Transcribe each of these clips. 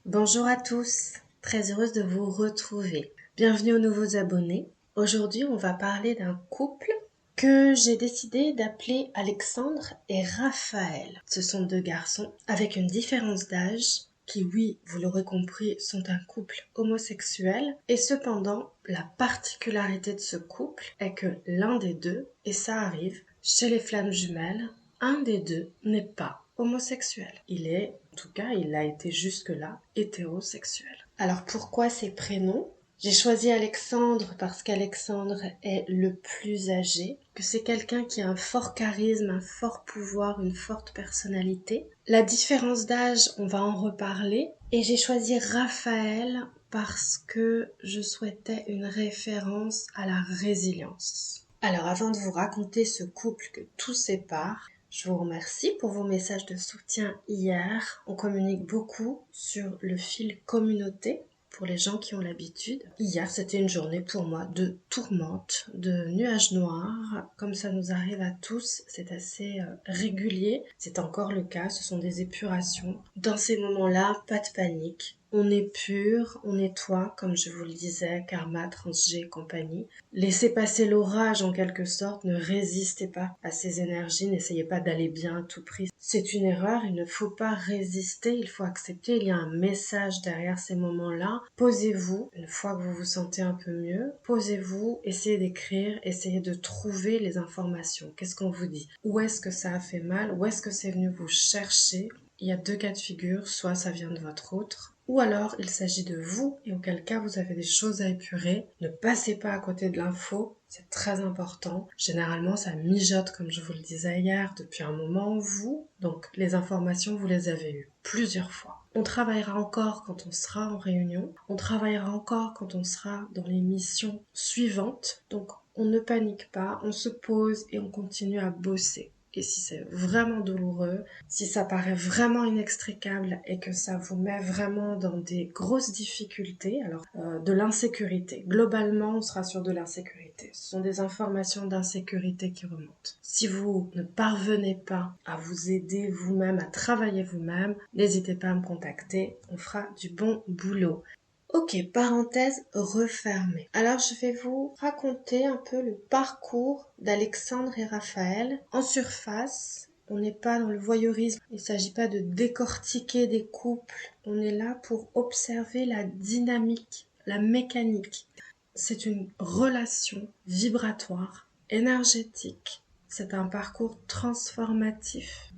Bonjour à tous, très heureuse de vous retrouver. Bienvenue aux nouveaux abonnés. Aujourd'hui, on va parler d'un couple que j'ai décidé d'appeler Alexandre et Raphaël. Ce sont deux garçons avec une différence d'âge qui, oui, vous l'aurez compris, sont un couple homosexuel. Et cependant, la particularité de ce couple est que l'un des deux, et ça arrive chez les flammes jumelles, un des deux n'est pas homosexuel. Il est, en tout cas, il a été jusque-là hétérosexuel. Alors pourquoi ces prénoms? J'ai choisi Alexandre parce qu'Alexandre est le plus âgé, que c'est quelqu'un qui a un fort charisme, un fort pouvoir, une forte personnalité. La différence d'âge, on va en reparler. Et j'ai choisi Raphaël parce que je souhaitais une référence à la résilience. Alors avant de vous raconter ce couple que tout sépare, je vous remercie pour vos messages de soutien hier. On communique beaucoup sur le fil communauté pour les gens qui ont l'habitude. Hier, c'était une journée pour moi de tourmente, de nuages noirs, comme ça nous arrive à tous. C'est assez régulier. C'est encore le cas, ce sont des épurations. Dans ces moments-là, pas de panique. On est pur, on nettoie, comme je vous le disais, karma, transg et compagnie. Laissez passer l'orage en quelque sorte, ne résistez pas à ces énergies, n'essayez pas d'aller bien à tout prix. C'est une erreur, il ne faut pas résister, il faut accepter, il y a un message derrière ces moments-là. Posez-vous, une fois que vous vous sentez un peu mieux, posez-vous, essayez d'écrire, essayez de trouver les informations. Qu'est-ce qu'on vous dit? Où est-ce que ça a fait mal? Où est-ce que c'est venu vous chercher? Il y a deux cas de figure, soit ça vient de votre autre, ou alors il s'agit de vous et auquel cas vous avez des choses à épurer. Ne passez pas à côté de l'info, c'est très important. Généralement ça mijote comme je vous le disais hier depuis un moment vous, donc les informations vous les avez eues plusieurs fois. On travaillera encore quand on sera en réunion, on travaillera encore quand on sera dans les missions suivantes, donc on ne panique pas, on se pose et on continue à bosser. Et si c'est vraiment douloureux, si ça paraît vraiment inextricable et que ça vous met vraiment dans des grosses difficultés, alors de l'insécurité. Globalement, on sera sur de l'insécurité. Ce sont des informations d'insécurité qui remontent. Si vous ne parvenez pas à vous aider vous-même, à travailler vous-même, n'hésitez pas à me contacter. On fera du bon boulot. Ok, parenthèse refermée. Alors je vais vous raconter un peu le parcours d'Alexandre et Raphaël. En surface, on n'est pas dans le voyeurisme, il ne s'agit pas de décortiquer des couples, on est là pour observer la dynamique, la mécanique. C'est une relation vibratoire, énergétique, c'est un parcours transformatif.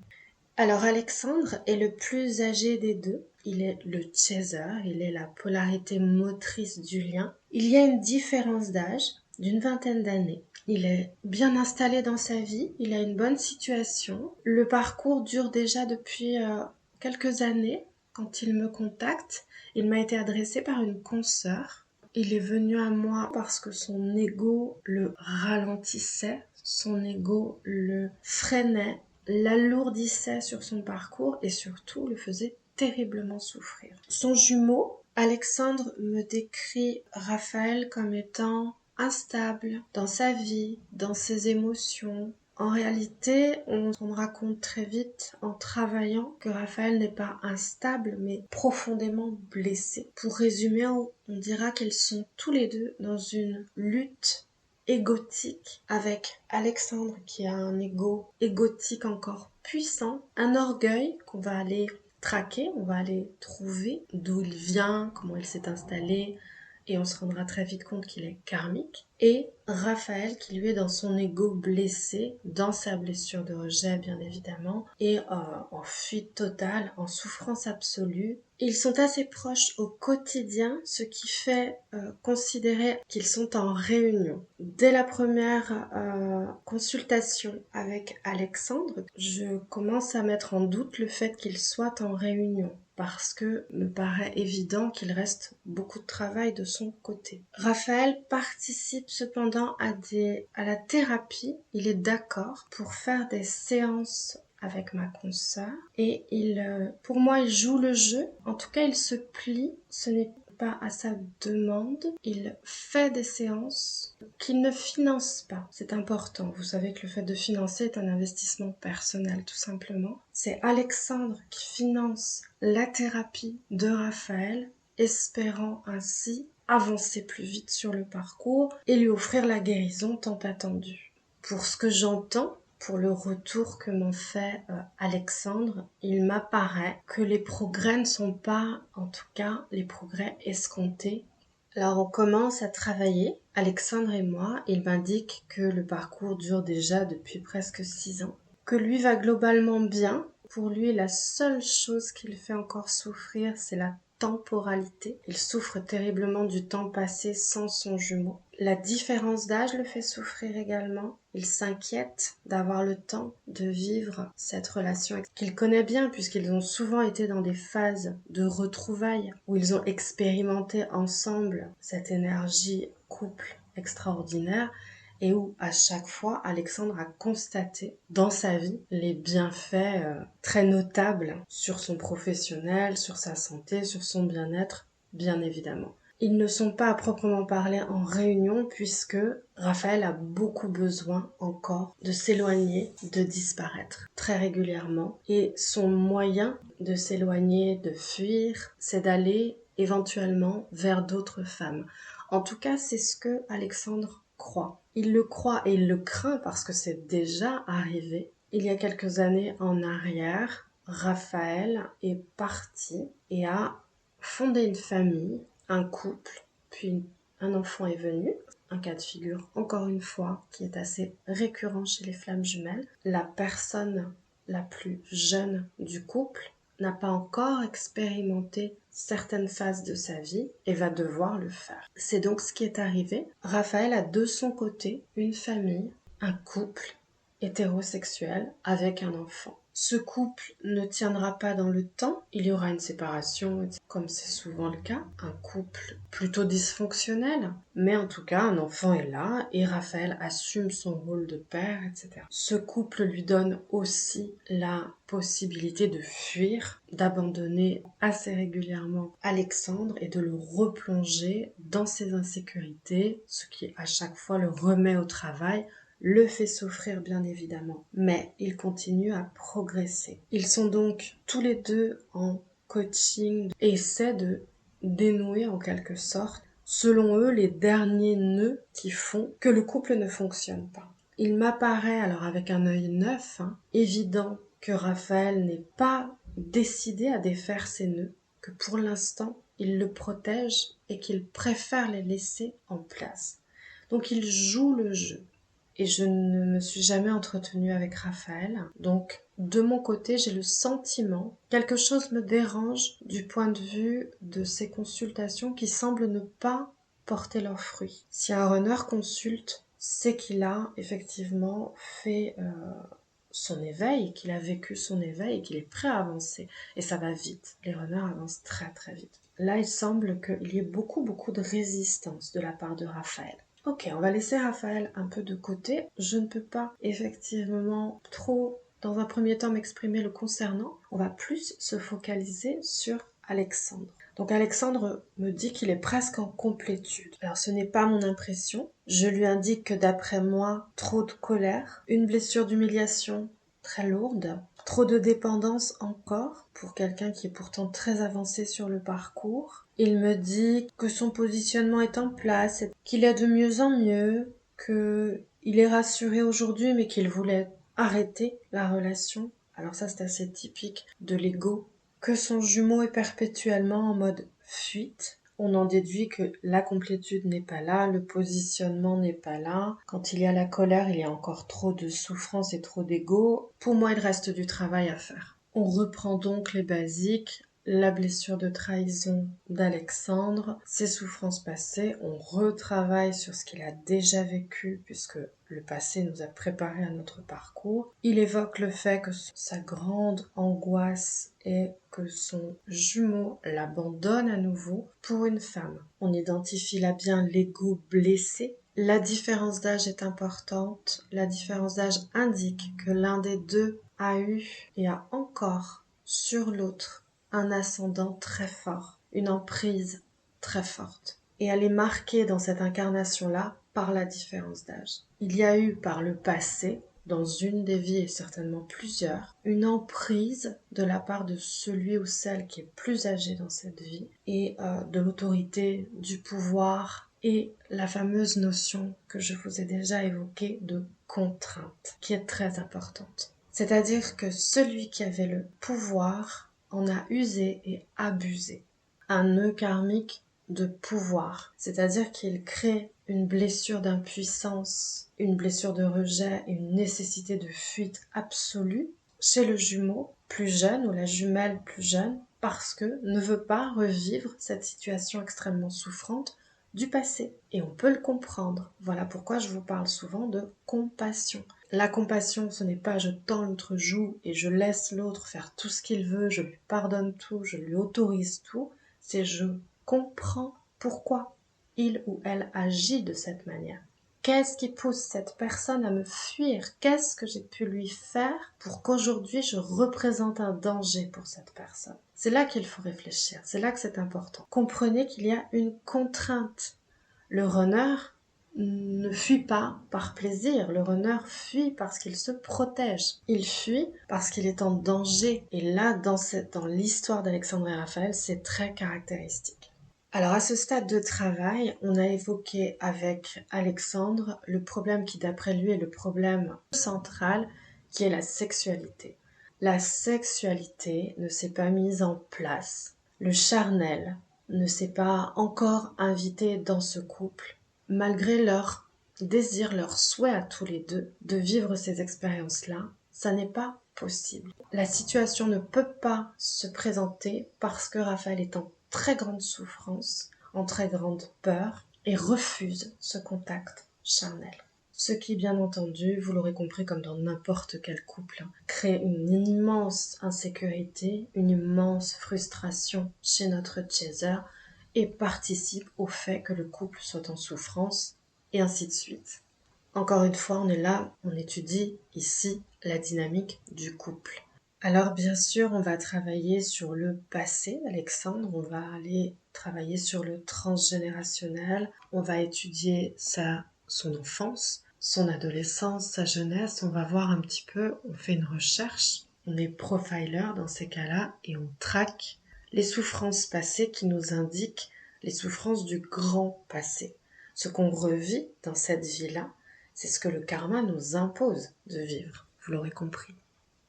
Alors Alexandre est le plus âgé des deux. Il est le chaser, il est la polarité motrice du lien. Il y a une différence d'âge d'une vingtaine d'années. Il est bien installé dans sa vie, il a une bonne situation. Le parcours dure déjà depuis quelques années. Quand il me contacte, il m'a été adressé par une consoeur. Il est venu à moi parce que son ego le ralentissait, son ego le freinait, l'alourdissait sur son parcours et surtout le faisait terriblement souffrir. Son jumeau, Alexandre, me décrit Raphaël comme étant instable dans sa vie, dans ses émotions. En réalité, on se rendra compte très vite en travaillant que Raphaël n'est pas instable mais profondément blessé. Pour résumer, on dira qu'ils sont tous les deux dans une lutte égotique avec Alexandre qui a un ego égotique encore puissant, un orgueil qu'on va aller traquer, on va aller trouver d'où il vient, comment il s'est installé, et on se rendra très vite compte qu'il est karmique. Et Raphaël qui lui est dans son ego blessé, dans sa blessure de rejet bien évidemment, et en fuite totale, en souffrance absolue. Ils sont assez proches au quotidien, ce qui fait considérer qu'ils sont en réunion. Dès la première consultation avec Alexandre, je commence à mettre en doute le fait qu'ils soient en réunion parce que me paraît évident qu'il reste beaucoup de travail de son côté. Raphaël participe cependant à la thérapie. Il est d'accord pour faire des séances avec ma consoeur et pour moi, il joue le jeu. En tout cas, il se plie. Ce n'est pas à sa demande. Il fait des séances qu'il ne finance pas. C'est important. Vous savez que le fait de financer est un investissement personnel, tout simplement. C'est Alexandre qui finance la thérapie de Raphaël, espérant ainsi avancer plus vite sur le parcours et lui offrir la guérison tant attendue. Pour ce que j'entends, pour le retour que m'en fait Alexandre, il m'apparaît que les progrès ne sont pas, en tout cas, les progrès escomptés. Alors on commence à travailler, Alexandre et moi. Il m'indique que le parcours dure déjà depuis presque 6 ans, que lui va globalement bien. Pour lui, la seule chose qui le fait encore souffrir, c'est la temporalité. Il souffre terriblement du temps passé sans son jumeau. La différence d'âge le fait souffrir également. Il s'inquiète d'avoir le temps de vivre cette relation qu'il connaît bien puisqu'ils ont souvent été dans des phases de retrouvailles où ils ont expérimenté ensemble cette énergie couple extraordinaire et où à chaque fois Alexandre a constaté dans sa vie les bienfaits très notables sur son professionnel, sur sa santé, sur son bien-être, bien évidemment. Ils ne sont pas à proprement parler en réunion puisque Raphaël a beaucoup besoin encore de s'éloigner, de disparaître très régulièrement. Et son moyen de s'éloigner, de fuir, c'est d'aller éventuellement vers d'autres femmes. En tout cas, c'est ce que Alexandre croit. Il le croit et il le craint parce que c'est déjà arrivé. Il y a quelques années en arrière, Raphaël est parti et a fondé une famille, un couple, puis un enfant est venu. Un cas de figure, encore une fois, qui est assez récurrent chez les flammes jumelles. La personne la plus jeune du couple n'a pas encore expérimenté certaines phases de sa vie et va devoir le faire. C'est donc ce qui est arrivé. Raphaël a de son côté une famille, un couple hétérosexuel avec un enfant. Ce couple ne tiendra pas dans le temps, il y aura une séparation, comme c'est souvent le cas, un couple plutôt dysfonctionnel, mais en tout cas un enfant est là et Raphaël assume son rôle de père, etc. Ce couple lui donne aussi la possibilité de fuir, d'abandonner assez régulièrement Alexandre et de le replonger dans ses insécurités, ce qui à chaque fois le remet au travail, le fait souffrir bien évidemment, mais il continue à progresser. Ils sont donc tous les deux en coaching et essaient de dénouer en quelque sorte, selon eux, les derniers nœuds qui font que le couple ne fonctionne pas. Il m'apparaît alors avec un œil neuf, évident que Raphaël n'est pas décidé à défaire ses nœuds, que pour l'instant il le protège et qu'il préfère les laisser en place. Donc il joue le jeu. Et je ne me suis jamais entretenue avec Raphaël. Donc, de mon côté, j'ai le sentiment, quelque chose me dérange du point de vue de ces consultations qui semblent ne pas porter leurs fruits. Si un runner consulte, c'est qu'il a effectivement fait son éveil, qu'il a vécu son éveil et qu'il est prêt à avancer. Et ça va vite. Les runners avancent très très vite. Là, il semble qu'il y ait beaucoup de résistance de la part de Raphaël. Ok, on va laisser Raphaël un peu de côté. Je ne peux pas effectivement trop, dans un premier temps, m'exprimer le concernant. On va plus se focaliser sur Alexandre. Donc Alexandre me dit qu'il est presque en complétude. Alors ce n'est pas mon impression. Je lui indique que d'après moi, trop de colère, une blessure d'humiliation très lourde, trop de dépendance encore pour quelqu'un qui est pourtant très avancé sur le parcours. Il me dit que son positionnement est en place, qu'il est de mieux en mieux, qu'il est rassuré aujourd'hui mais qu'il voulait arrêter la relation. Alors ça c'est assez typique de l'ego. Que son jumeau est perpétuellement en mode fuite. On en déduit que la complétude n'est pas là, le positionnement n'est pas là. Quand il y a la colère, il y a encore trop de souffrance et trop d'ego. Pour moi, il reste du travail à faire. On reprend donc les basiques. La blessure de trahison d'Alexandre, ses souffrances passées, on retravaille sur ce qu'il a déjà vécu puisque le passé nous a préparé à notre parcours. Il évoque le fait que sa grande angoisse est que son jumeau l'abandonne à nouveau pour une femme. On identifie là bien l'ego blessé. La différence d'âge est importante. La différence d'âge indique que l'un des deux a eu et a encore sur l'autre un ascendant très fort, une emprise très forte. Et elle est marquée dans cette incarnation-là par la différence d'âge. Il y a eu par le passé, dans une des vies et certainement plusieurs, une emprise de la part de celui ou celle qui est plus âgé dans cette vie et de l'autorité, du pouvoir et la fameuse notion que je vous ai déjà évoquée de contrainte, qui est très importante. C'est-à-dire que celui qui avait le pouvoir en a usé et abusé. Un nœud karmique de pouvoir, c'est-à-dire qu'il crée une blessure d'impuissance, une blessure de rejet et une nécessité de fuite absolue chez le jumeau plus jeune ou la jumelle plus jeune parce que ne veut pas revivre cette situation extrêmement souffrante du passé. Et on peut le comprendre. Voilà pourquoi je vous parle souvent de compassion. La compassion, ce n'est pas je tends l'autre joue et je laisse l'autre faire tout ce qu'il veut, je lui pardonne tout, je lui autorise tout. C'est je comprends pourquoi il ou elle agit de cette manière. Qu'est-ce qui pousse cette personne à me fuir? Qu'est-ce que j'ai pu lui faire pour qu'aujourd'hui je représente un danger pour cette personne? C'est là qu'il faut réfléchir, c'est là que c'est important. Comprenez qu'il y a une contrainte. Le runner ne fuit pas par plaisir, le runner fuit parce qu'il se protège. Il fuit parce qu'il est en danger. Et là, dans l'histoire d'Alexandre et Raphaël, c'est très caractéristique. Alors à ce stade de travail, on a évoqué avec Alexandre le problème qui d'après lui est le problème central, qui est la sexualité. La sexualité ne s'est pas mise en place. Le charnel ne s'est pas encore invité dans ce couple, malgré leur désir, leur souhait à tous les deux de vivre ces expériences-là. Ça n'est pas possible. La situation ne peut pas se présenter parce que Raphaël est en très grande souffrance, en très grande peur et refuse ce contact charnel. Ce qui, bien entendu, vous l'aurez compris comme dans n'importe quel couple, crée une immense insécurité, une immense frustration chez notre chaser et participe au fait que le couple soit en souffrance et ainsi de suite. Encore une fois, on est là, on étudie ici la dynamique du couple. Alors bien sûr, on va travailler sur le passé d'Alexandre, on va aller travailler sur le transgénérationnel, on va étudier son enfance, son adolescence, sa jeunesse, on va voir un petit peu, on fait une recherche, on est profiler dans ces cas-là et on traque les souffrances passées qui nous indiquent les souffrances du grand passé. Ce qu'on revit dans cette vie-là, c'est ce que le karma nous impose de vivre, vous l'aurez compris.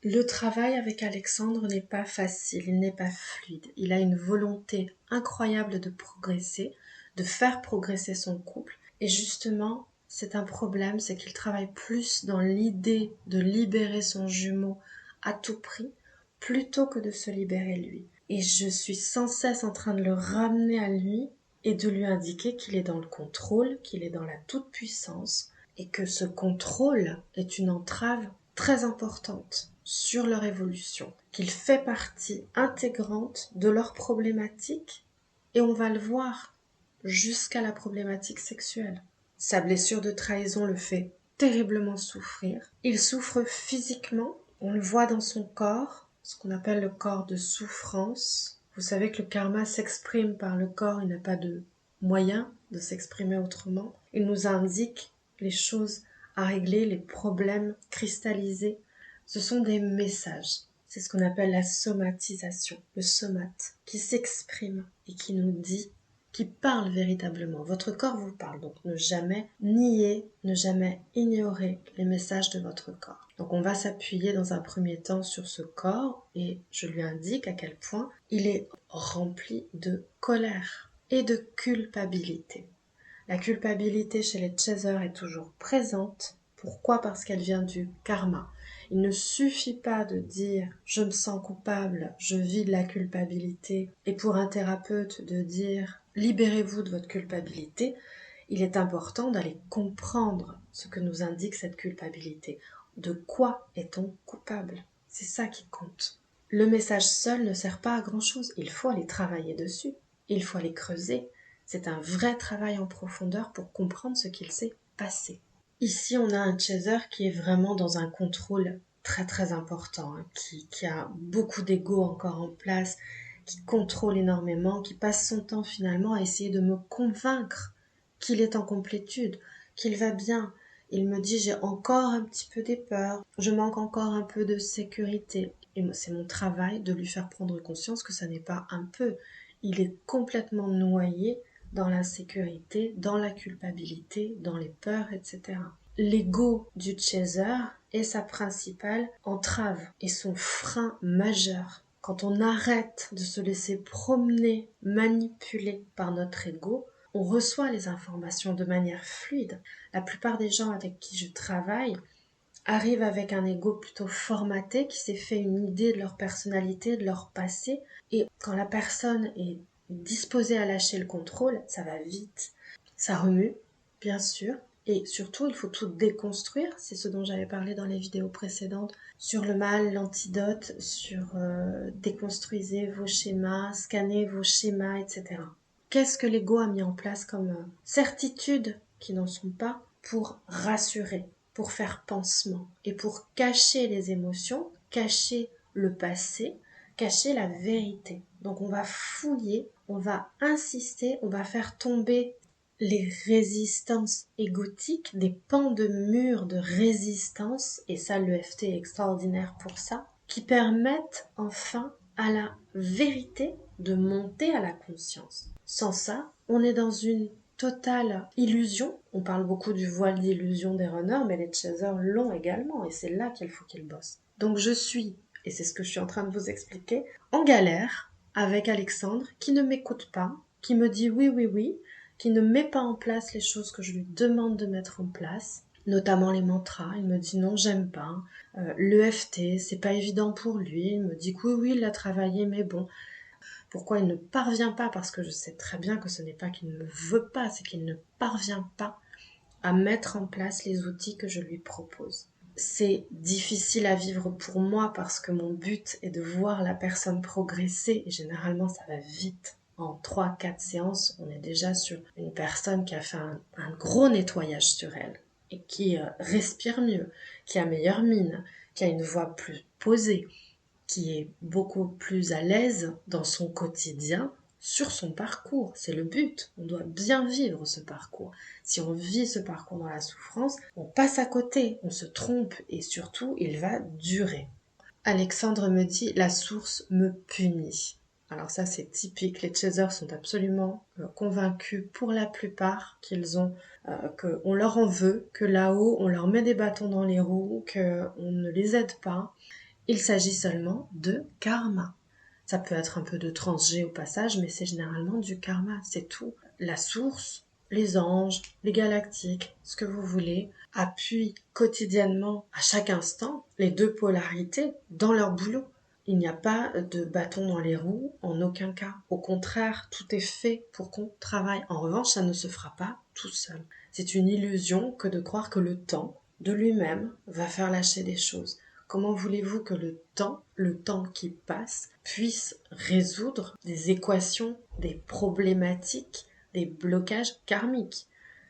Le travail avec Alexandre n'est pas facile, il n'est pas fluide. Il a une volonté incroyable de progresser, de faire progresser son couple. Et justement, c'est un problème, c'est qu'il travaille plus dans l'idée de libérer son jumeau à tout prix, plutôt que de se libérer lui. Et je suis sans cesse en train de le ramener à lui et de lui indiquer qu'il est dans le contrôle, qu'il est dans la toute-puissance, et que ce contrôle est une entrave très importante sur leur évolution, qu'il fait partie intégrante de leurs problématiques, et on va le voir jusqu'à la problématique sexuelle. Sa blessure de trahison le fait terriblement souffrir. Il souffre physiquement, on le voit dans son corps, ce qu'on appelle le corps de souffrance. Vous savez que le karma s'exprime par le corps, il n'a pas de moyen de s'exprimer autrement. Il nous indique les choses à régler, les problèmes cristallisés. Ce sont des messages. C'est ce qu'on appelle la somatisation, le somate, qui s'exprime et qui nous dit, qui parle véritablement. Votre corps vous parle, donc ne jamais nier, ne jamais ignorer les messages de votre corps. Donc on va s'appuyer dans un premier temps sur ce corps et je lui indique à quel point il est rempli de colère et de culpabilité. La culpabilité chez les chasers est toujours présente. Pourquoi? Parce qu'elle vient du karma. Il ne suffit pas de dire « je me sens coupable, je vis de la culpabilité » et pour un thérapeute de dire « libérez-vous de votre culpabilité », il est important d'aller comprendre ce que nous indique cette culpabilité. De quoi est-on coupable? C'est ça qui compte. Le message seul ne sert pas à grand-chose. Il faut aller travailler dessus. Il faut aller creuser. C'est un vrai travail en profondeur pour comprendre ce qu'il s'est passé. Ici, on a un chaser qui est vraiment dans un contrôle très très important, qui a beaucoup d'ego encore en place, qui contrôle énormément, qui passe son temps finalement à essayer de me convaincre qu'il est en complétude, qu'il va bien. Il me dit j'ai encore un petit peu des peurs, je manque encore un peu de sécurité. Et c'est mon travail de lui faire prendre conscience que ça n'est pas un peu. Il est complètement noyé dans l'insécurité, dans la culpabilité, dans les peurs, etc. L'ego du chaser est sa principale entrave et son frein majeur. Quand on arrête de se laisser promener, manipuler par notre ego, on reçoit les informations de manière fluide. La plupart des gens avec qui je travaille arrivent avec un ego plutôt formaté, qui s'est fait une idée de leur personnalité, de leur passé. Et quand la personne est disposée à lâcher le contrôle, ça va vite. Ça remue, bien sûr. Et surtout, il faut tout déconstruire. C'est ce dont j'avais parlé dans les vidéos précédentes sur le mal, l'antidote, sur déconstruisez vos schémas, scannez vos schémas, etc. Qu'est-ce que l'ego a mis en place comme certitudes qui n'en sont pas pour rassurer, pour faire pansement et pour cacher les émotions, cacher le passé, cacher la vérité. Donc on va fouiller, on va insister, on va faire tomber les résistances égotiques, des pans de murs de résistance, et ça l'EFT est extraordinaire pour ça, qui permettent enfin à la vérité de monter à la conscience. Sans ça, on est dans une totale illusion. On parle beaucoup du voile d'illusion des runners, mais les chasers l'ont également, et c'est là qu'il faut qu'ils bossent. Donc je suis, et c'est ce que je suis en train de vous expliquer, en galère avec Alexandre, qui ne m'écoute pas, qui me dit oui, oui, oui, qui ne met pas en place les choses que je lui demande de mettre en place, notamment les mantras. Il me dit non, j'aime pas. L'EFT, c'est pas évident pour lui. Il me dit que oui, il l'a travaillé, mais bon. Pourquoi il ne parvient pas? Parce que je sais très bien que ce n'est pas qu'il ne veut pas, c'est qu'il ne parvient pas à mettre en place les outils que je lui propose. C'est difficile à vivre pour moi parce que mon but est de voir la personne progresser, et généralement ça va vite. En 3-4 séances, on est déjà sur une personne qui a fait un gros nettoyage sur elle et qui respire mieux, qui a meilleure mine, qui a une voix plus posée, qui est beaucoup plus à l'aise dans son quotidien sur son parcours. C'est le but. On doit bien vivre ce parcours. Si on vit ce parcours dans la souffrance, on passe à côté, on se trompe et surtout, il va durer. Alexandre me dit, la source me punit. Alors ça, c'est typique. Les chasers sont absolument convaincus pour la plupart qu'on leur en veut, que là-haut, on leur met des bâtons dans les roues, qu'on ne les aide pas. Il s'agit seulement de karma. Ça peut être un peu de transgé au passage, mais c'est généralement du karma, c'est tout. La source, les anges, les galactiques, ce que vous voulez, appuient quotidiennement, à chaque instant, les deux polarités dans leur boulot. Il n'y a pas de bâton dans les roues, en aucun cas. Au contraire, tout est fait pour qu'on travaille. En revanche, ça ne se fera pas tout seul. C'est une illusion que de croire que le temps, de lui-même, va faire lâcher des choses. Comment voulez-vous que le temps qui passe, puisse résoudre des équations, des problématiques, des blocages karmiques?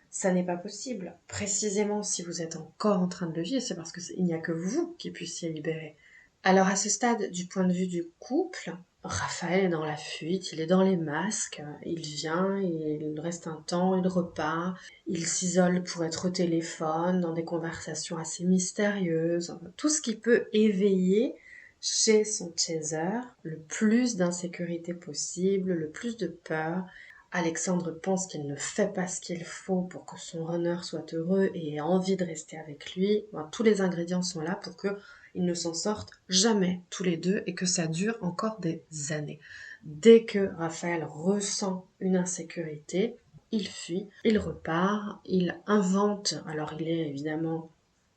Ça n'est pas possible. Précisément, si vous êtes encore en train de le vivre, c'est parce qu'il n'y a que vous qui puissiez libérer. Alors à ce stade, du point de vue du couple, Raphaël est dans la fuite, il est dans les masques, il vient, il reste un temps, il repart, il s'isole pour être au téléphone, dans des conversations assez mystérieuses, tout ce qui peut éveiller chez son chaser le plus d'insécurité possible, le plus de peur. Alexandre pense qu'il ne fait pas ce qu'il faut pour que son runner soit heureux et ait envie de rester avec lui. Tous les ingrédients sont là pour qu'ils ne s'en sortent jamais tous les deux et que ça dure encore des années. Dès que Raphaël ressent une insécurité, il fuit, il repart, il invente. Alors il est évidemment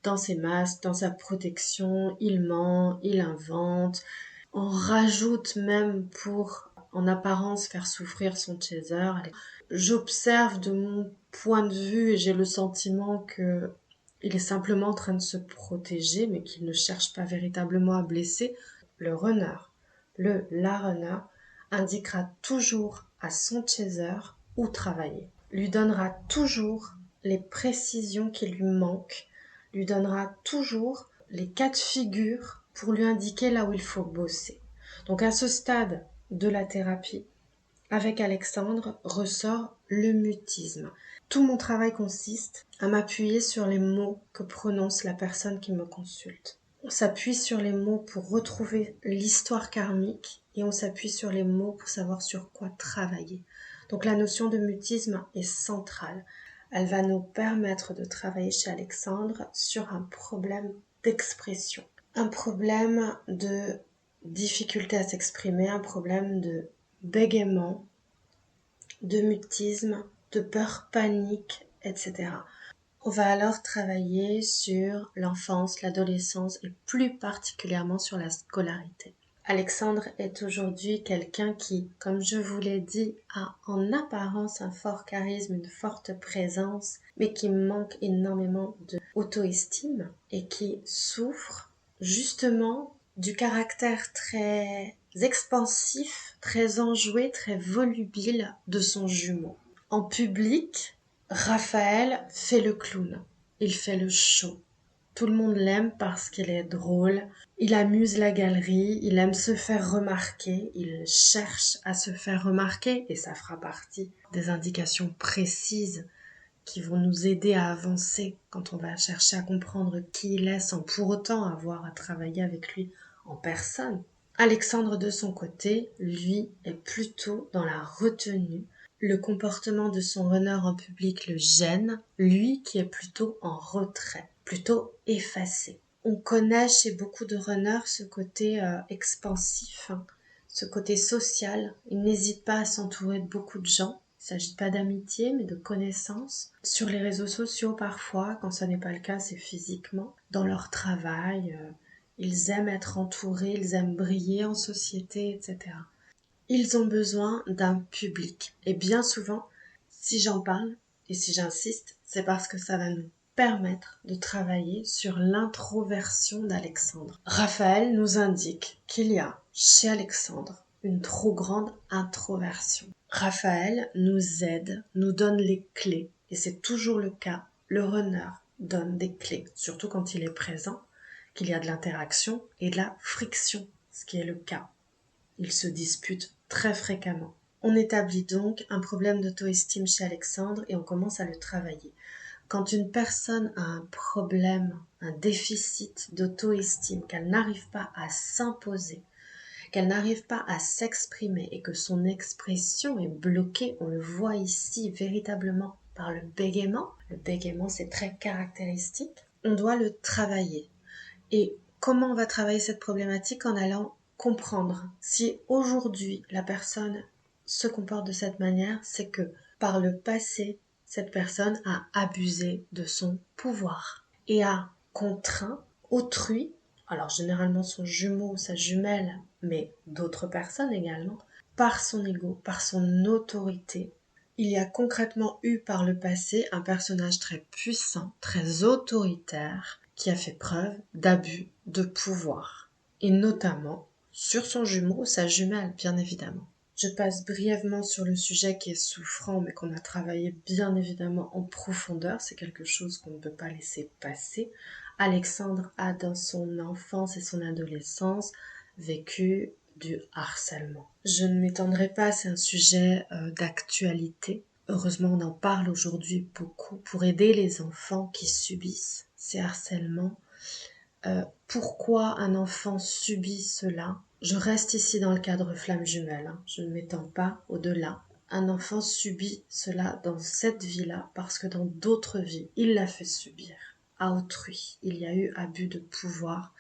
dans ses masques, dans sa protection, il ment, il invente. On rajoute même pour, en apparence, faire souffrir son chaser. J'observe de mon point de vue et j'ai le sentiment que il est simplement en train de se protéger, mais qu'il ne cherche pas véritablement à blesser. Le runner, la runner, indiquera toujours à son chaser où travailler. Lui donnera toujours les précisions qui lui manquent, lui donnera toujours les cas de figure pour lui indiquer là où il faut bosser. Donc à ce stade, de la thérapie avec Alexandre ressort le mutisme. Tout mon travail consiste à m'appuyer sur les mots que prononce la personne qui me consulte. On s'appuie sur les mots pour retrouver l'histoire karmique et on s'appuie sur les mots pour savoir sur quoi travailler. Donc la notion de mutisme est centrale. Elle va nous permettre de travailler chez Alexandre sur un problème d'expression, un problème de difficulté à s'exprimer, un problème de bégaiement, de mutisme, de peur panique, etc. On va alors travailler sur l'enfance, l'adolescence et plus particulièrement sur la scolarité. Alexandre est aujourd'hui quelqu'un qui, comme je vous l'ai dit, a en apparence un fort charisme, une forte présence, mais qui manque énormément d'auto-estime et qui souffre justement du caractère très expansif, très enjoué, très volubile de son jumeau. En public, Raphaël fait le clown, il fait le show. Tout le monde l'aime parce qu'il est drôle, il amuse la galerie, il aime se faire remarquer, il cherche à se faire remarquer et ça fera partie des indications précises qui vont nous aider à avancer quand on va chercher à comprendre qui il est sans pour autant avoir à travailler avec lui en personne. Alexandre de son côté, lui, est plutôt dans la retenue. Le comportement de son runner en public le gêne, lui qui est plutôt en retrait, plutôt effacé. On connaît chez beaucoup de runners ce côté expansif, ce côté social. Il n'hésite pas à s'entourer de beaucoup de gens. Il ne s'agit pas d'amitié, mais de connaissances. Sur les réseaux sociaux parfois, quand ça n'est pas le cas, c'est physiquement. Dans leur travail, ils aiment être entourés, ils aiment briller en société, etc. Ils ont besoin d'un public. Et bien souvent, si j'en parle et si j'insiste, c'est parce que ça va nous permettre de travailler sur l'introversion d'Alexandre. Raphaël nous indique qu'il y a chez Alexandre une trop grande introversion. Raphaël nous aide, nous donne les clés, et c'est toujours le cas. Le runner donne des clés, surtout quand il est présent, qu'il y a de l'interaction et de la friction, ce qui est le cas. Ils se disputent très fréquemment. On établit donc un problème d'auto-estime chez Alexandre et on commence à le travailler. Quand une personne a un problème, un déficit d'auto-estime, qu'elle n'arrive pas à s'imposer, qu'elle n'arrive pas à s'exprimer et que son expression est bloquée, on le voit ici véritablement par le bégaiement. Le bégaiement, c'est très caractéristique. On doit le travailler. Et comment on va travailler cette problématique? En allant comprendre si aujourd'hui la personne se comporte de cette manière, c'est que par le passé, cette personne a abusé de son pouvoir et a contraint autrui, alors généralement son jumeau ou sa jumelle, mais d'autres personnes également, par son ego, par son autorité. Il y a concrètement eu par le passé un personnage très puissant, très autoritaire, qui a fait preuve d'abus de pouvoir, et notamment sur son jumeau ou sa jumelle, bien évidemment. Je passe brièvement sur le sujet qui est souffrant, mais qu'on a travaillé bien évidemment en profondeur, c'est quelque chose qu'on ne peut pas laisser passer. Alexandre a dans son enfance et son adolescence vécu du harcèlement. Je ne m'étendrai pas, c'est un sujet d'actualité. Heureusement, on en parle aujourd'hui beaucoup pour aider les enfants qui subissent ces harcèlements. Pourquoi un enfant subit cela? Je reste ici dans le cadre flamme jumelle, je ne m'étends pas au-delà. Un enfant subit cela dans cette vie-là parce que dans d'autres vies, il l'a fait subir à autrui. Il y a eu abus de pouvoir,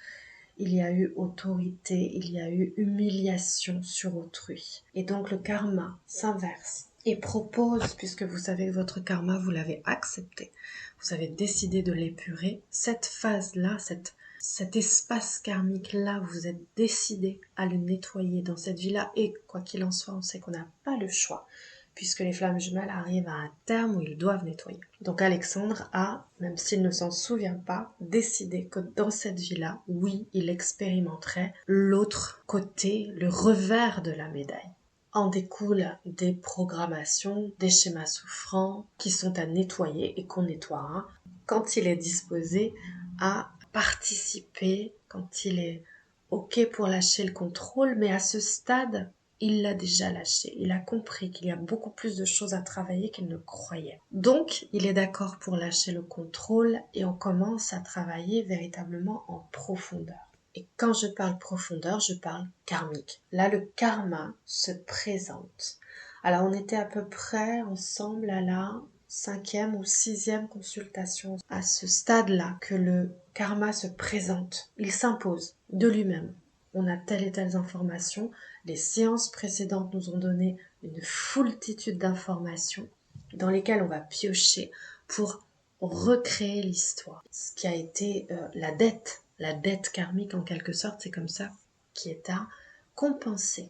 il y a eu autorité, il y a eu humiliation sur autrui. Et donc le karma s'inverse et propose, puisque vous savez que votre karma, vous l'avez accepté, vous avez décidé de l'épurer, cette phase-là, cet espace karmique-là, vous êtes décidé à le nettoyer dans cette vie-là, et quoi qu'il en soit, on sait qu'on n'a pas le choix, puisque les flammes jumelles arrivent à un terme où ils doivent nettoyer. Donc Alexandre a, même s'il ne s'en souvient pas, décidé que dans cette vie-là, oui, il expérimenterait l'autre côté, le revers de la médaille. En découlent des programmations, des schémas souffrants qui sont à nettoyer et qu'on nettoiera quand il est disposé à participer, quand il est OK pour lâcher le contrôle, mais à ce stade, il l'a déjà lâché. Il a compris qu'il y a beaucoup plus de choses à travailler qu'il ne croyait. Donc, il est d'accord pour lâcher le contrôle et on commence à travailler véritablement en profondeur. Et quand je parle profondeur, je parle karmique. Là, le karma se présente. Alors, on était à peu près ensemble à la 5e ou 6e consultation. À ce stade-là, que le karma se présente, il s'impose de lui-même. On a telle et telle information. Les séances précédentes nous ont donné une foultitude d'informations dans lesquelles on va piocher pour recréer l'histoire. Ce qui a été la dette karmique en quelque sorte, c'est comme ça, qui est à compenser.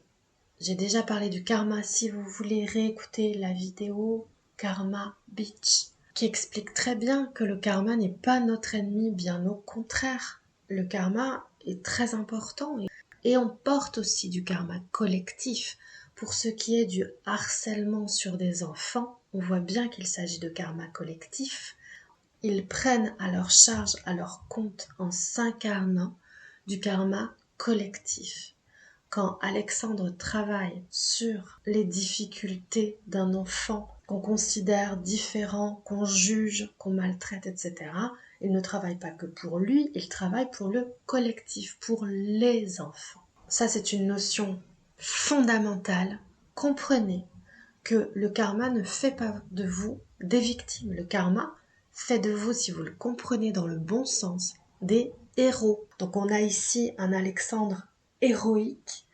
J'ai déjà parlé du karma. Si vous voulez réécouter la vidéo Karma Beach, qui explique très bien que le karma n'est pas notre ennemi, bien au contraire. Le karma est très important et on porte aussi du karma collectif. Pour ce qui est du harcèlement sur des enfants, on voit bien qu'il s'agit de karma collectif. Ils prennent à leur charge, à leur compte, en s'incarnant, du karma collectif. Quand Alexandre travaille sur les difficultés d'un enfant qu'on considère différent, qu'on juge, qu'on maltraite, etc., il ne travaille pas que pour lui, il travaille pour le collectif, pour les enfants. Ça, c'est une notion fondamentale. Comprenez que le karma ne fait pas de vous des victimes. Le karma fait de vous, si vous le comprenez dans le bon sens, des héros. Donc on a ici un Alexandre héroïque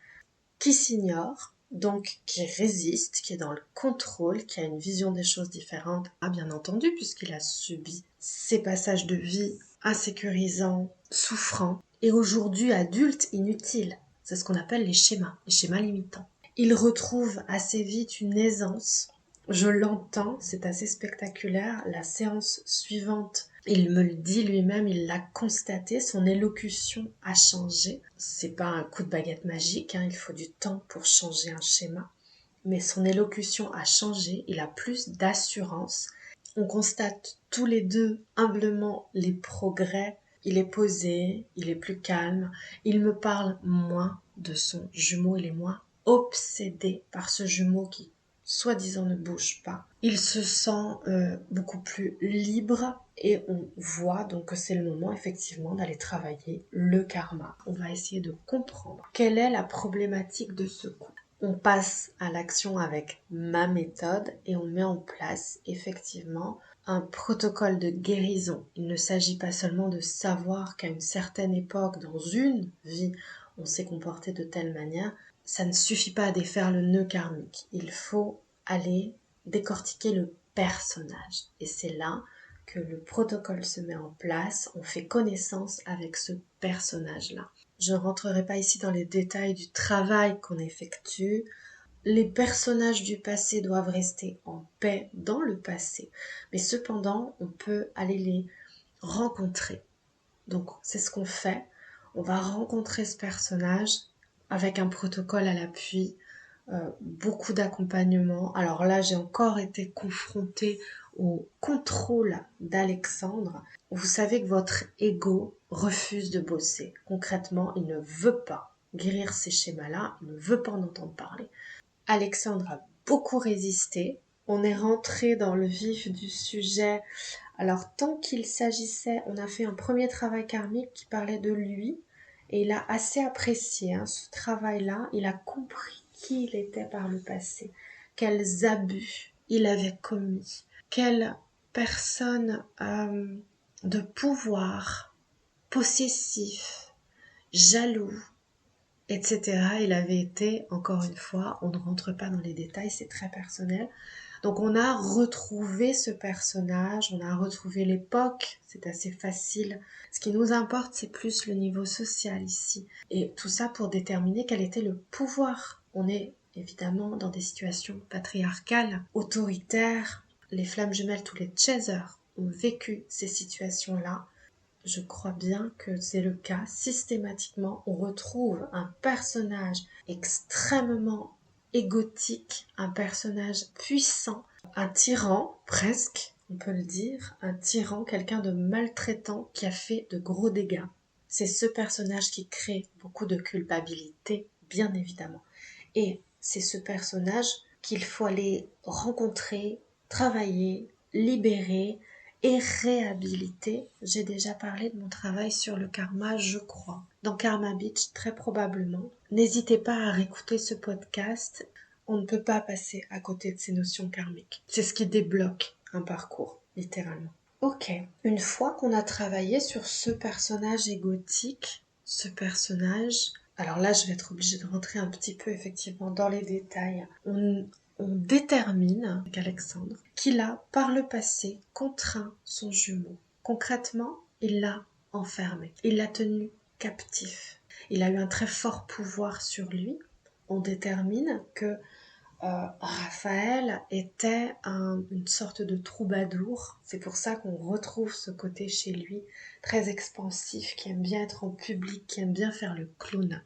qui s'ignore, donc qui résiste, qui est dans le contrôle, qui a une vision des choses différente, bien entendu, puisqu'il a subi ces passages de vie insécurisants, souffrants, et aujourd'hui adulte inutile. C'est ce qu'on appelle les schémas limitants. Il retrouve assez vite une aisance. Je l'entends, c'est assez spectaculaire. La séance suivante, il me le dit lui-même, il l'a constaté, son élocution a changé. C'est pas un coup de baguette magique, il faut du temps pour changer un schéma. Mais son élocution a changé, il a plus d'assurance. On constate tous les deux humblement les progrès. Il est posé, il est plus calme, il me parle moins de son jumeau, il est moins obsédé par ce jumeau qui, soi-disant, ne bouge pas. Il se sent beaucoup plus libre et on voit donc que c'est le moment effectivement d'aller travailler le karma. On va essayer de comprendre quelle est la problématique de ce couple. On passe à l'action avec ma méthode et on met en place effectivement un protocole de guérison. Il ne s'agit pas seulement de savoir qu'à une certaine époque, dans une vie, on s'est comporté de telle manière. Ça ne suffit pas à défaire le nœud karmique. Il faut aller décortiquer le personnage. Et c'est là que le protocole se met en place. On fait connaissance avec ce personnage-là. Je ne rentrerai pas ici dans les détails du travail qu'on effectue. Les personnages du passé doivent rester en paix dans le passé, mais cependant, on peut aller les rencontrer. Donc, c'est ce qu'on fait. On va rencontrer ce personnage avec un protocole à l'appui, beaucoup d'accompagnement. Alors là, j'ai encore été confrontée au contrôle d'Alexandre. Vous savez que votre ego refuse de bosser. Concrètement, il ne veut pas guérir ces schémas-là, il ne veut pas en entendre parler. Alexandre a beaucoup résisté. On est rentré dans le vif du sujet. Alors, tant qu'il s'agissait, on a fait un premier travail karmique qui parlait de lui. Et il a assez apprécié ce travail-là. Il a compris qui il était par le passé. Quels abus il avait commis. Quelle personne de pouvoir, possessif, jaloux, etc. Il avait été, encore une fois, on ne rentre pas dans les détails, c'est très personnel. Donc on a retrouvé ce personnage, on a retrouvé l'époque, c'est assez facile. Ce qui nous importe, c'est plus le niveau social ici. Et tout ça pour déterminer quel était le pouvoir. On est évidemment dans des situations patriarcales, autoritaires. Les flammes jumelles, tous les chasers ont vécu ces situations-là. Je crois bien que c'est le cas. Systématiquement, on retrouve un personnage extrêmement égotique, un personnage puissant, un tyran, presque, on peut le dire, un tyran, quelqu'un de maltraitant qui a fait de gros dégâts. C'est ce personnage qui crée beaucoup de culpabilité, bien évidemment. Et c'est ce personnage qu'il faut aller rencontrer, travailler, libérer et réhabiliter. J'ai déjà parlé de mon travail sur le karma, je crois, dans Karma Beach, très probablement. N'hésitez pas à réécouter ce podcast. On ne peut pas passer à côté de ces notions karmiques. C'est ce qui débloque un parcours, littéralement. Ok, une fois qu'on a travaillé sur ce personnage égotique, alors là je vais être obligée de rentrer un petit peu effectivement dans les détails, on détermine avec Alexandre qu'il a par le passé contraint son jumeau. Concrètement, il l'a enfermé, il l'a tenu captif. Il a eu un très fort pouvoir sur lui. On détermine que Raphaël était une sorte de troubadour. C'est pour ça qu'on retrouve ce côté chez lui très expansif, qui aime bien être en public, qui aime bien faire le clown.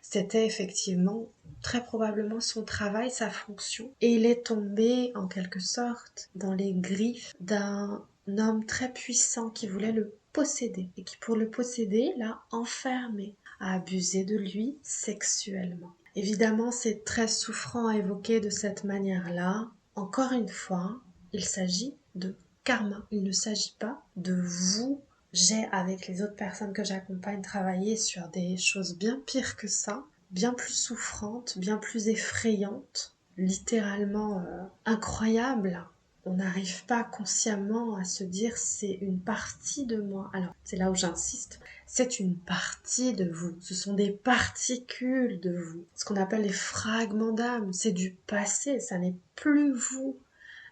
C'était effectivement très probablement son travail, sa fonction. Et il est tombé en quelque sorte dans les griffes d'un homme très puissant qui voulait le posséder et qui pour le posséder l'a enfermé, a abusé de lui sexuellement. Évidemment, c'est très souffrant à évoquer de cette manière-là. Encore une fois, il s'agit de karma. Il ne s'agit pas de vous. J'ai, avec les autres personnes que j'accompagne, travaillé sur des choses bien pires que ça, bien plus souffrantes, bien plus effrayantes, littéralement incroyables. On n'arrive pas consciemment à se dire c'est une partie de moi. Alors, c'est là où j'insiste. C'est une partie de vous. Ce sont des particules de vous. Ce qu'on appelle les fragments d'âme. C'est du passé. Ça n'est plus vous.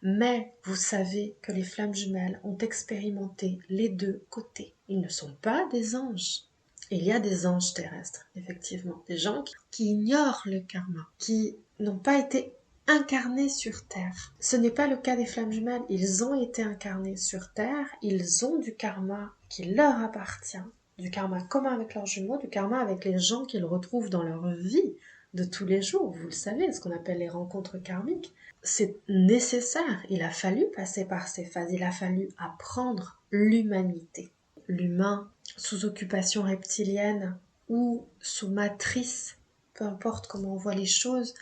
Mais vous savez que les flammes jumelles ont expérimenté les deux côtés. Ils ne sont pas des anges. Il y a des anges terrestres, effectivement. Des gens qui ignorent le karma, qui n'ont pas été incarnés sur Terre. Ce n'est pas le cas des flammes jumelles. Ils ont été incarnés sur Terre. Ils ont du karma qui leur appartient. Du karma commun avec leurs jumeaux, du karma avec les gens qu'ils retrouvent dans leur vie de tous les jours. Vous le savez, ce qu'on appelle les rencontres karmiques. C'est nécessaire. Il a fallu passer par ces phases. Il a fallu apprendre l'humanité. L'humain, sous occupation reptilienne ou sous matrice, peu importe comment on voit les choses,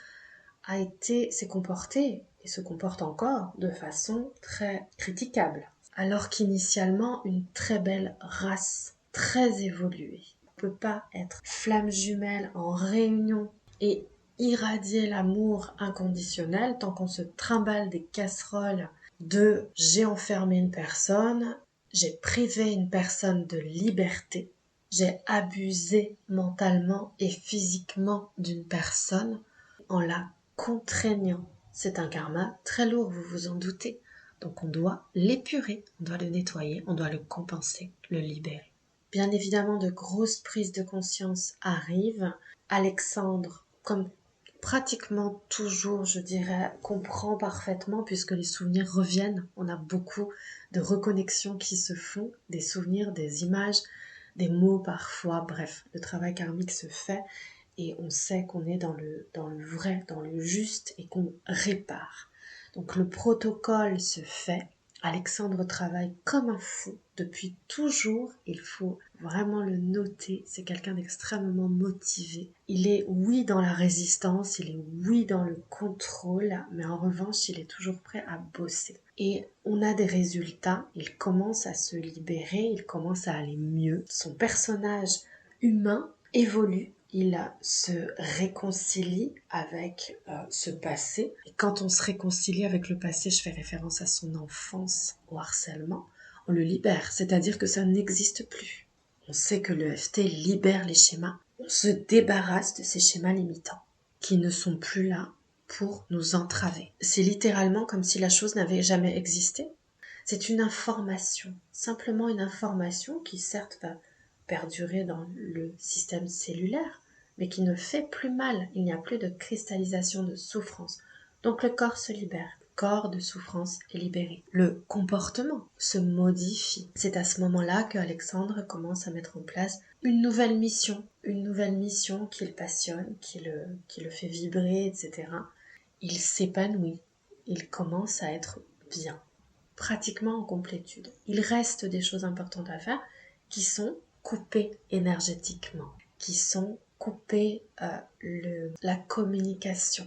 s'est comporté et se comporte encore de façon très critiquable. Alors qu'initialement, une très belle race, très évoluée. On ne peut pas être flamme jumelle en réunion et irradier l'amour inconditionnel tant qu'on se trimballe des casseroles de j'ai enfermé une personne, j'ai privé une personne de liberté, j'ai abusé mentalement et physiquement d'une personne en la contraignant. C'est un karma très lourd, vous vous en doutez. Donc on doit l'épurer, on doit le nettoyer, on doit le compenser, le libérer. Bien évidemment, de grosses prises de conscience arrivent. Alexandre, comme pratiquement toujours, je dirais, comprend parfaitement puisque les souvenirs reviennent. On a beaucoup de reconnexions qui se font, des souvenirs, des images, des mots parfois. Bref, le travail karmique se fait et on sait qu'on est dans le vrai, dans le juste et qu'on répare. Donc le protocole se fait. Alexandre travaille comme un fou depuis toujours, il faut vraiment le noter, c'est quelqu'un d'extrêmement motivé. Il est oui dans la résistance, il est oui dans le contrôle, mais en revanche il est toujours prêt à bosser. Et on a des résultats, il commence à se libérer, il commence à aller mieux. Son personnage humain évolue. Il se réconcilie avec ce passé. Et quand on se réconcilie avec le passé, je fais référence à son enfance, au harcèlement, on le libère, c'est-à-dire que ça n'existe plus. On sait que le FT libère les schémas. On se débarrasse de ces schémas limitants qui ne sont plus là pour nous entraver. C'est littéralement comme si la chose n'avait jamais existé. C'est une information, simplement une information qui certes va perdurer dans le système cellulaire, mais qui ne fait plus mal. Il n'y a plus de cristallisation de souffrance. Donc le corps se libère. Le corps de souffrance est libéré. Le comportement se modifie. C'est à ce moment-là que Alexandre commence à mettre en place une nouvelle mission qui le passionne, qui le fait vibrer, etc. Il s'épanouit. Il commence à être bien, pratiquement en complétude. Il reste des choses importantes à faire qui sont coupées énergétiquement, qui sont coupées la communication.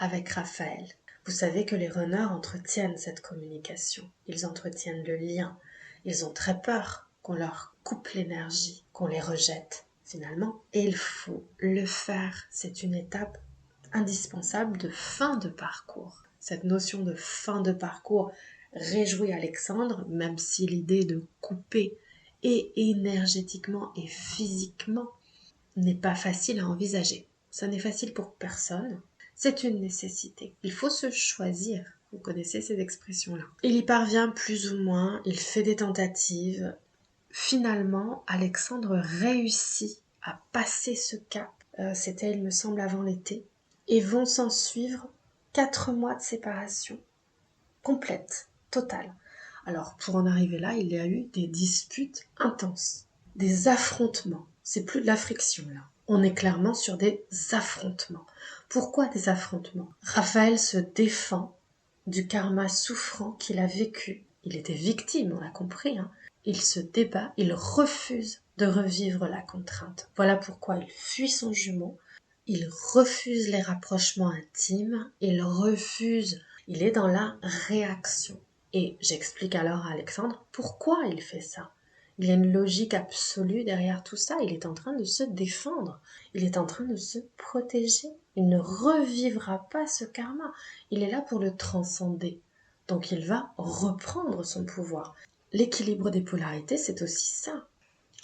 avec Raphaël. Vous savez que les runners entretiennent cette communication, ils entretiennent le lien, ils ont très peur qu'on leur coupe l'énergie, qu'on les rejette finalement. Et il faut le faire, c'est une étape indispensable de fin de parcours. Cette notion de fin de parcours réjouit Alexandre, même si l'idée de couper et énergétiquement et physiquement n'est pas facile à envisager. Ça n'est facile pour personne. C'est une nécessité. Il faut se choisir. Vous connaissez ces expressions-là. Il y parvient plus ou moins, il fait des tentatives. Finalement, Alexandre réussit à passer ce cap. C'était, il me semble, avant l'été. Et vont s'en suivre 4 mois de séparation. Complète, totale. Alors, pour en arriver là, il y a eu des disputes intenses. Des affrontements. C'est plus de la friction, là. On est clairement sur des affrontements. Pourquoi des affrontements? Raphaël se défend du karma souffrant qu'il a vécu. Il était victime, on l'a compris. Il se débat, il refuse de revivre la contrainte. Voilà pourquoi il fuit son jumeau. Il refuse les rapprochements intimes. Il est dans la réaction. Et j'explique alors à Alexandre pourquoi il fait ça. Il y a une logique absolue derrière tout ça. Il est en train de se défendre. Il est en train de se protéger. Il ne revivra pas ce karma. Il est là pour le transcender. Donc il va reprendre son pouvoir. L'équilibre des polarités, c'est aussi ça.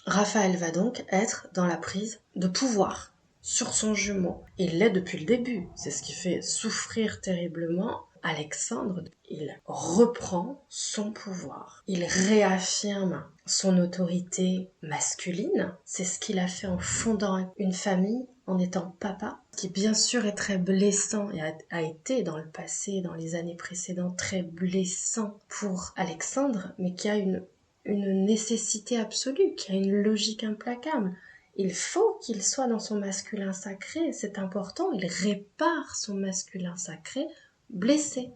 Raphaël va donc être dans la prise de pouvoir sur son jumeau. Il l'est depuis le début. C'est ce qui fait souffrir terriblement Alexandre. Il reprend son pouvoir. Il réaffirme son autorité masculine. C'est ce qu'il a fait en fondant une famille, en étant papa, qui bien sûr est très blessant et a été dans le passé, dans les années précédentes, très blessant pour Alexandre, mais qui a une nécessité absolue, qui a une logique implacable. Il faut qu'il soit dans son masculin sacré, c'est important, il répare son masculin sacré blessé.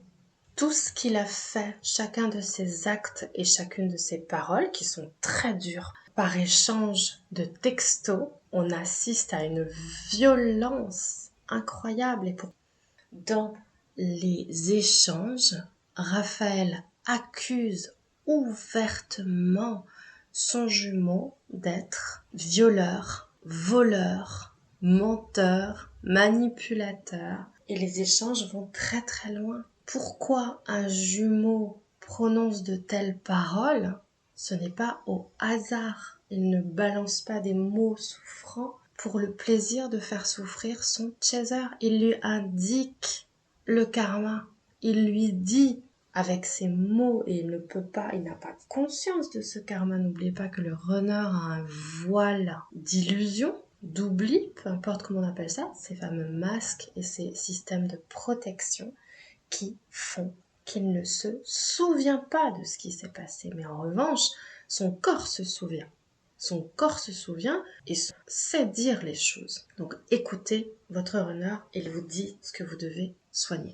Tout ce qu'il a fait, chacun de ses actes et chacune de ses paroles, qui sont très dures, par échange de textos, on assiste à une violence incroyable. Et dans les échanges, Raphaël accuse ouvertement son jumeau d'être violeur, voleur, menteur, manipulateur. Et les échanges vont très très loin. Pourquoi un jumeau prononce de telles paroles? Ce n'est pas au hasard. Il ne balance pas des mots souffrants pour le plaisir de faire souffrir son chaser. Il lui indique le karma. Il lui dit avec ses mots, et il n'a pas conscience de ce karma. N'oubliez pas que le runner a un voile d'illusion, d'oubli, peu importe comment on appelle ça, ces fameux masques et ces systèmes de protection qui font qu'il ne se souvient pas de ce qui s'est passé. Mais en revanche, son corps se souvient. Son corps se souvient et sait dire les choses. Donc écoutez votre runner, il vous dit ce que vous devez soigner.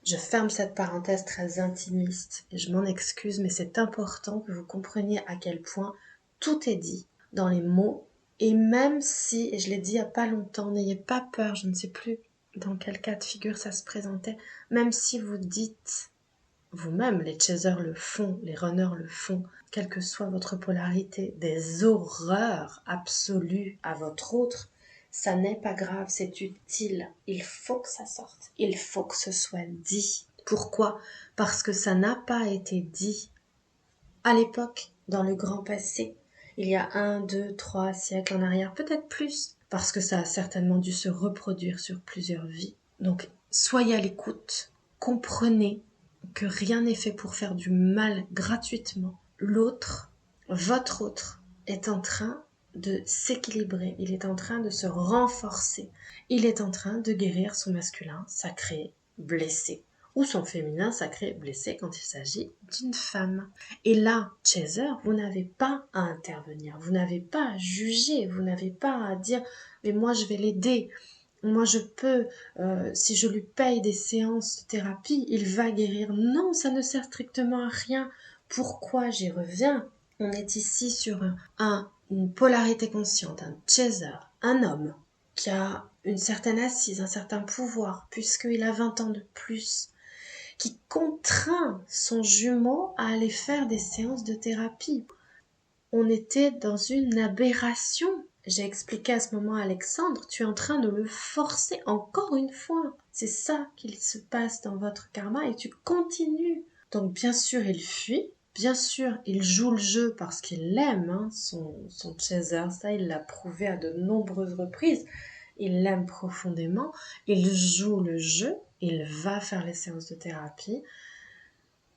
Je ferme cette parenthèse très intimiste et je m'en excuse, mais c'est important que vous compreniez à quel point tout est dit dans les mots. Et même si, et je l'ai dit il n'y a pas longtemps, n'ayez pas peur, je ne sais plus dans quel cas de figure ça se présentait, même si vous dites vous-même, les chasers le font, les runners le font, quelle que soit votre polarité, des horreurs absolues à votre autre, ça n'est pas grave, c'est utile. Il faut que ça sorte. Il faut que ce soit dit. Pourquoi? Parce que ça n'a pas été dit à l'époque, dans le grand passé. Il y a 1, 2, 3 siècles en arrière, peut-être plus, parce que ça a certainement dû se reproduire sur plusieurs vies. Donc, soyez à l'écoute, comprenez que rien n'est fait pour faire du mal gratuitement. L'autre, votre autre, est en train de s'équilibrer, il est en train de se renforcer, il est en train de guérir son masculin sacré blessé, ou son féminin sacré blessé quand il s'agit d'une femme. Et là, chaser, vous n'avez pas à intervenir, vous n'avez pas à juger, vous n'avez pas à dire « mais moi je vais l'aider ». Moi, je peux, si je lui paye des séances de thérapie, il va guérir. Non, ça ne sert strictement à rien. Pourquoi j'y reviens? On est ici sur une polarité consciente, un chaser, un homme qui a une certaine assise, un certain pouvoir, puisqu'il a 20 ans de plus, qui contraint son jumeau à aller faire des séances de thérapie. On était dans une aberration. J'ai expliqué à ce moment à Alexandre, tu es en train de le forcer encore une fois. C'est ça qu'il se passe dans votre karma et tu continues. Donc bien sûr il fuit, bien sûr il joue le jeu parce qu'il l'aime, hein, son chaser, ça il l'a prouvé à de nombreuses reprises. Il l'aime profondément, il joue le jeu, il va faire les séances de thérapie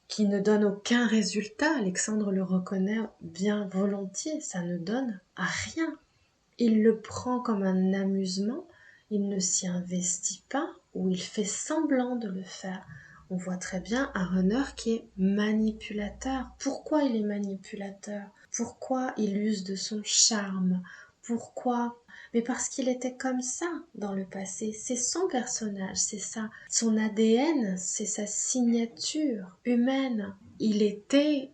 qui ne donne aucun résultat. Alexandre le reconnaît bien volontiers, ça ne donne à rien. Il le prend comme un amusement, il ne s'y investit pas ou il fait semblant de le faire. On voit très bien un runner qui est manipulateur. Pourquoi il est manipulateur? Pourquoi il use de son charme? Pourquoi? Mais parce qu'il était comme ça dans le passé. C'est son personnage, c'est ça. Son ADN, c'est sa signature humaine. Il était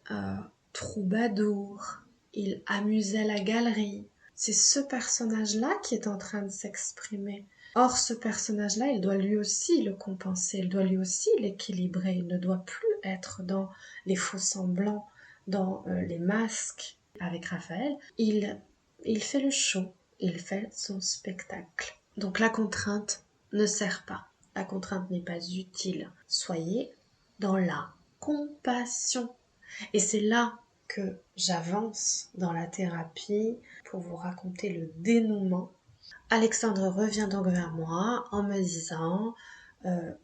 troubadour. Il amusait la galerie. C'est ce personnage-là qui est en train de s'exprimer. Or, ce personnage-là, il doit lui aussi le compenser, il doit lui aussi l'équilibrer. Il ne doit plus être dans les faux semblants, dans les masques. Avec Raphaël, il fait le show, il fait son spectacle. Donc la contrainte ne sert pas. La contrainte n'est pas utile. Soyez dans la compassion. Et c'est là que j'avance dans la thérapie pour vous raconter le dénouement. Alexandre revient donc vers moi en me disant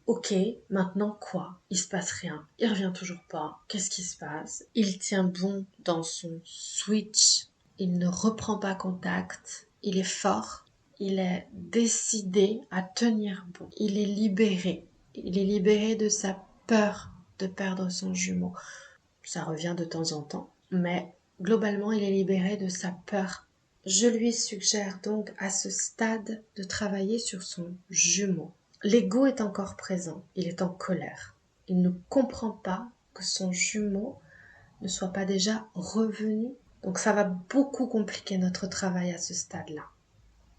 ok, maintenant quoi? Il se passe rien. Il revient toujours pas. Qu'est-ce qui se passe? Il tient bon dans son switch. Il ne reprend pas contact. Il est fort. Il est décidé à tenir bon. Il est libéré. Il est libéré de sa peur de perdre son jumeau. Ça revient de temps en temps, mais globalement, il est libéré de sa peur. Je lui suggère donc à ce stade de travailler sur son jumeau. L'ego est encore présent, il est en colère. Il ne comprend pas que son jumeau ne soit pas déjà revenu. Donc ça va beaucoup compliquer notre travail à ce stade-là.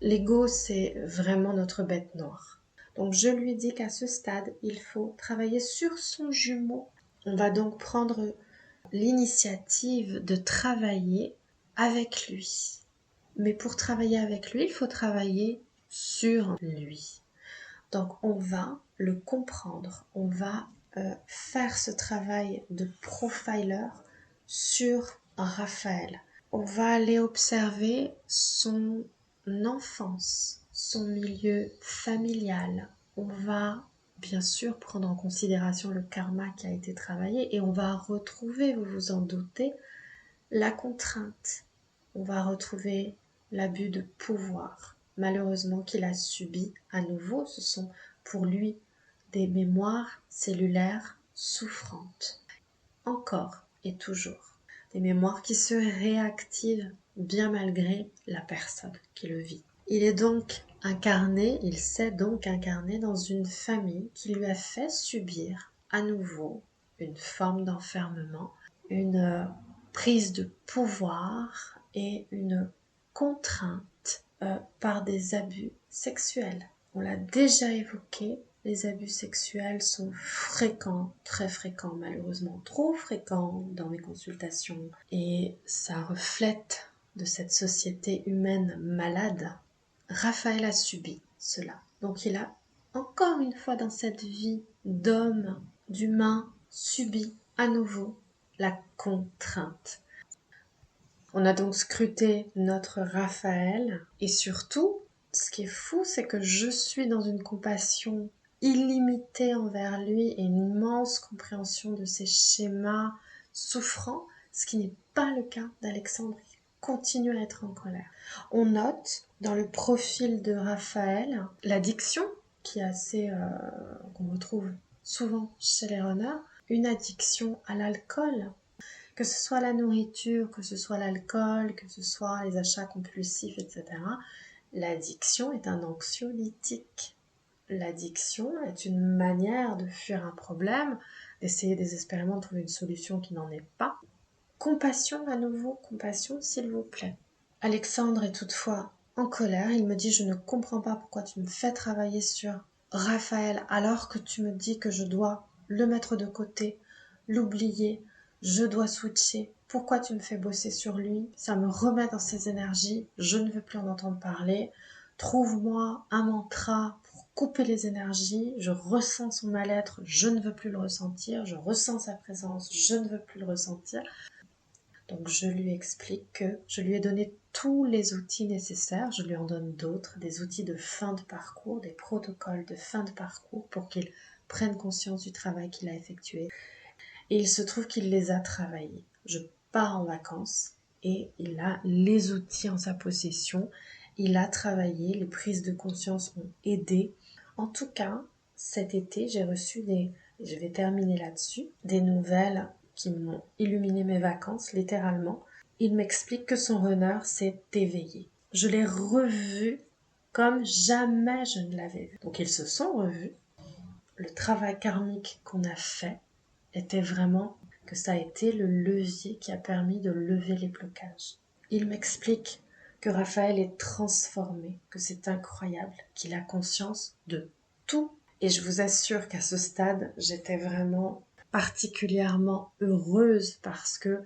L'ego, c'est vraiment notre bête noire. Donc je lui dis qu'à ce stade, il faut travailler sur son jumeau. On va donc prendre l'initiative de travailler avec lui. Mais pour travailler avec lui, il faut travailler sur lui. Donc on va le comprendre, on va faire ce travail de profiler sur Raphaël. On va aller observer son enfance, son milieu familial. On va bien sûr prendre en considération le karma qui a été travaillé et on va retrouver, vous vous en doutez, la contrainte. On va retrouver l'abus de pouvoir, malheureusement qu'il a subi à nouveau. Ce sont pour lui des mémoires cellulaires souffrantes. Encore et toujours. Des mémoires qui se réactivent bien malgré la personne qui le vit. Il est donc incarné, il s'est donc incarné dans une famille qui lui a fait subir à nouveau une forme d'enfermement, une prise de pouvoir et une contrainte par des abus sexuels. On l'a déjà évoqué, les abus sexuels sont fréquents, très fréquents malheureusement, trop fréquents dans mes consultations et ça reflète de cette société humaine malade. Raphaël a subi cela. Donc il a encore une fois dans cette vie d'homme, d'humain, subi à nouveau la contrainte. On a donc scruté notre Raphaël et surtout, ce qui est fou, c'est que je suis dans une compassion illimitée envers lui et une immense compréhension de ses schémas souffrants, ce qui n'est pas le cas d'Alexandre qui continue à être en colère. On note dans le profil de Raphaël l'addiction qui est assez qu'on retrouve souvent chez les runners, une addiction à l'alcool. Que ce soit la nourriture, que ce soit l'alcool, que ce soit les achats compulsifs, etc. L'addiction est un anxiolytique. L'addiction est une manière de fuir un problème, d'essayer désespérément de trouver une solution qui n'en est pas. Compassion à nouveau, compassion s'il vous plaît. Alexandre est toutefois en colère. Il me dit, je ne comprends pas pourquoi tu me fais travailler sur Raphaël alors que tu me dis que je dois le mettre de côté, l'oublier, je dois switcher. Pourquoi tu me fais bosser sur lui? Ça me remet dans ses énergies, je ne veux plus en entendre parler. Trouve-moi un mantra pour couper les énergies. Je ressens son mal-être, je ne veux plus le ressentir. Je ressens sa présence, je ne veux plus le ressentir. Donc je lui explique que je lui ai donné tous les outils nécessaires, je lui en donne d'autres, des outils de fin de parcours, des protocoles de fin de parcours pour qu'il prenne conscience du travail qu'il a effectué. Et il se trouve qu'il les a travaillés. Je pars en vacances et il a les outils en sa possession. Il a travaillé, les prises de conscience ont aidé. En tout cas, cet été, j'ai reçu je vais terminer là-dessus, des nouvelles qui m'ont illuminé mes vacances, littéralement. Il m'explique que son runner s'est éveillé. Je l'ai revu comme jamais je ne l'avais vu. Donc ils se sont revus. Le travail karmique qu'on a fait était vraiment que ça a été le levier qui a permis de lever les blocages. Il m'explique que Raphaël est transformé, que c'est incroyable, qu'il a conscience de tout. Et je vous assure qu'à ce stade, j'étais vraiment particulièrement heureuse parce que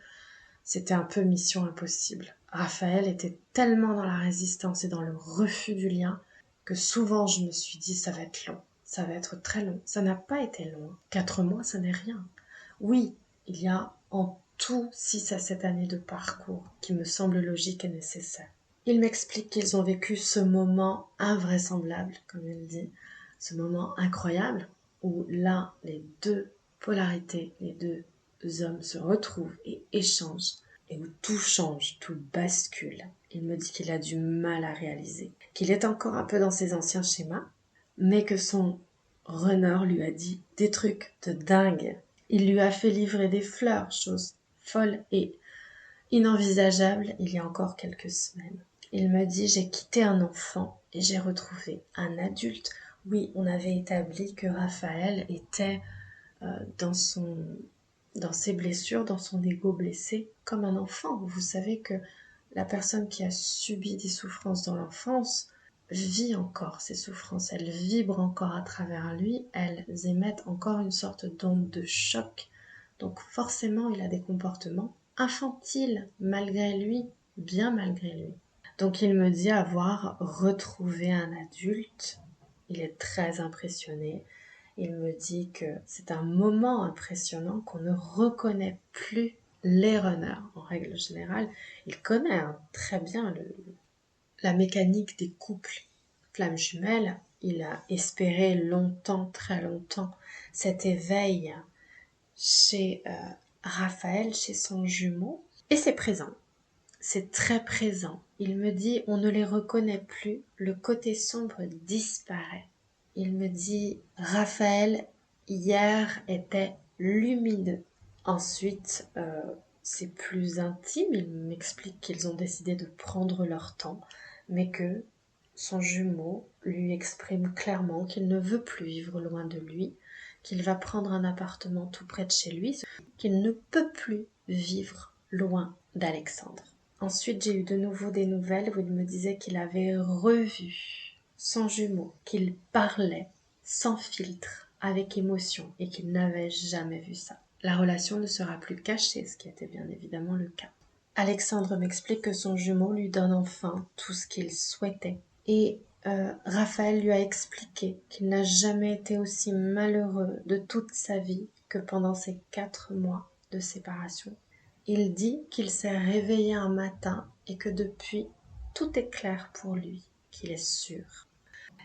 c'était un peu mission impossible. Raphaël était tellement dans la résistance et dans le refus du lien que souvent je me suis dit ça va être long, ça va être très long. Ça n'a pas été long. 4 mois, ça n'est rien. Oui, il y a en tout 6 à 7 années de parcours qui me semblent logiques et nécessaires. Il m'explique qu'ils ont vécu ce moment invraisemblable, comme il dit, ce moment incroyable où là, les deux polarités, les deux hommes se retrouvent et échangent et où tout change, tout bascule. Il me dit qu'il a du mal à réaliser, qu'il est encore un peu dans ses anciens schémas, mais que son runner lui a dit des trucs de dingue. Il lui a fait livrer des fleurs, chose folle et inenvisageable il y a encore quelques semaines. Il me dit, j'ai quitté un enfant et j'ai retrouvé un adulte. Oui, on avait établi que Raphaël était dans ses blessures, dans son ego blessé, comme un enfant. Vous savez que la personne qui a subi des souffrances dans l'enfance vit encore ces souffrances, elles vibrent encore à travers lui, elles émettent encore une sorte d'onde de choc. Donc forcément, il a des comportements infantiles, malgré lui, bien malgré lui. Donc il me dit avoir retrouvé un adulte. Il est très impressionné. Il me dit que c'est un moment impressionnant qu'on ne reconnaît plus les runners. En règle générale, il connaît très bien la mécanique des couples flammes jumelles. Il a espéré longtemps, très longtemps, cet éveil chez Raphaël, chez son jumeau. Et c'est présent. C'est très présent. Il me dit, on ne les reconnaît plus, le côté sombre disparaît. Il me dit, Raphaël, hier, était lumineux. Ensuite, c'est plus intime. Il m'explique qu'ils ont décidé de prendre leur temps, mais que son jumeau lui exprime clairement qu'il ne veut plus vivre loin de lui, qu'il va prendre un appartement tout près de chez lui, qu'il ne peut plus vivre loin d'Alexandre. Ensuite, j'ai eu de nouveau des nouvelles où il me disait qu'il avait revu son jumeau, qu'il parlait sans filtre, avec émotion, et qu'il n'avait jamais vu ça. La relation ne sera plus cachée, ce qui était bien évidemment le cas. Alexandre m'explique que son jumeau lui donne enfin tout ce qu'il souhaitait. Et Raphaël lui a expliqué qu'il n'a jamais été aussi malheureux de toute sa vie que pendant ces 4 mois de séparation. Il dit qu'il s'est réveillé un matin et que depuis, tout est clair pour lui, qu'il est sûr.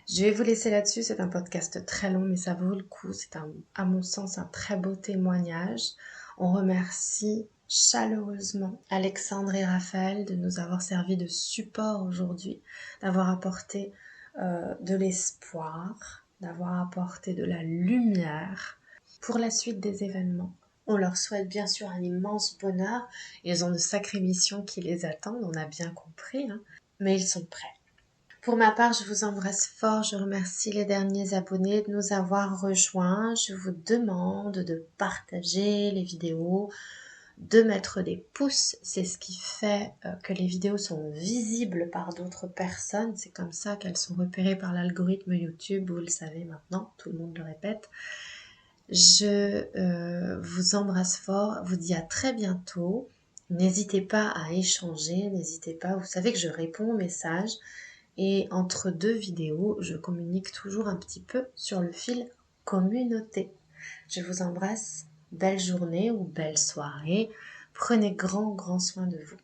Je vais vous laisser là-dessus, c'est un podcast très long mais ça vaut le coup, c'est à mon sens un très beau témoignage. On remercie chaleureusement Alexandre et Raphaël de nous avoir servi de support aujourd'hui, d'avoir apporté de l'espoir, d'avoir apporté de la lumière pour la suite des événements. On leur souhaite bien sûr un immense bonheur. Ils ont de sacrées missions qui les attendent, on a bien compris, hein, mais ils sont prêts. Pour ma part, je vous embrasse fort. Je remercie les derniers abonnés de nous avoir rejoints. Je vous demande de partager les vidéos, de mettre des pouces. C'est ce qui fait que les vidéos sont visibles par d'autres personnes. C'est comme ça qu'elles sont repérées par l'algorithme YouTube, vous le savez maintenant, tout le monde le répète. Je vous embrasse fort, vous dis à très bientôt. N'hésitez pas à échanger, n'hésitez pas, vous savez que je réponds aux messages et entre deux vidéos, je communique toujours un petit peu sur le fil communauté. Je vous embrasse, belle journée ou belle soirée, prenez grand soin de vous.